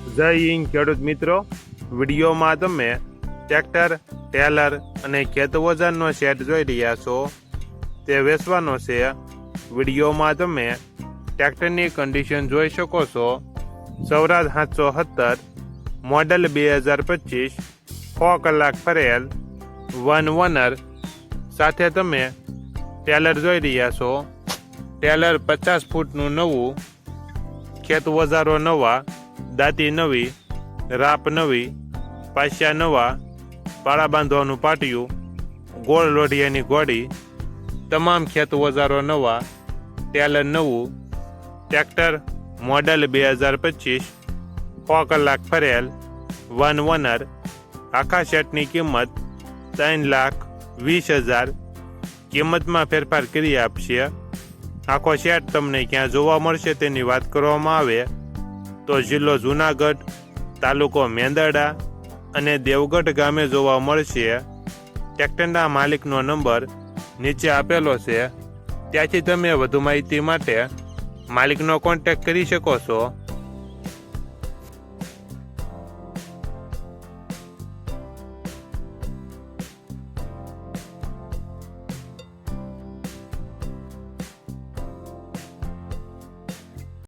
જય હિન્દ ખેડૂત મિત્રો, વિડીયોમાં તમે ટ્રેક્ટર, ટેલર અને ખેત ઓજારનો સેટ જોઈ રહ્યા છો. તે વેચવાનો છે. વિડીયોમાં તમે ટ્રેક્ટરની કન્ડિશન જોઈ શકો છો. સ્વરાજ 770 મોડલ 2025, 6 કલાક ફરેલ, 1 ઓનર સાથે તમે ટેલર જોઈ રહ્યા છો. ટેલર 50 ફૂટનું નવું, ખેત ઓજારો નવા, દાંતી નવી, રાપ નવી, પાસિયા નવા, પાળા બાંધવાનું પાટિયું, ગોળ લોઢિયાની ગોળી, તમામ ખેત ઓજારો નવા, ટેલર નવું, ટ્રેક્ટર મોડલ 2025, 6 કલાક ફરેલ, 1 ઓનર. આખા સેટની કિંમત 3,20,000. કિંમતમાં ફેરફાર કરી આપશે. આખો સેટ તમને ક્યાં જોવા મળશે તેની વાત કરવામાં આવે તો જિલ્લો જૂનાગઢ, તાલુકો મેંદરડા અને દેવગઢ ગામે જોવા મળશે. ટ્રેક્ટરના માલિકનો નંબર નીચે આપેલો છે, ત્યાંથી તમે વધુ માહિતી માટે માલિકનો કોન્ટેક્ટ કરી શકો છો.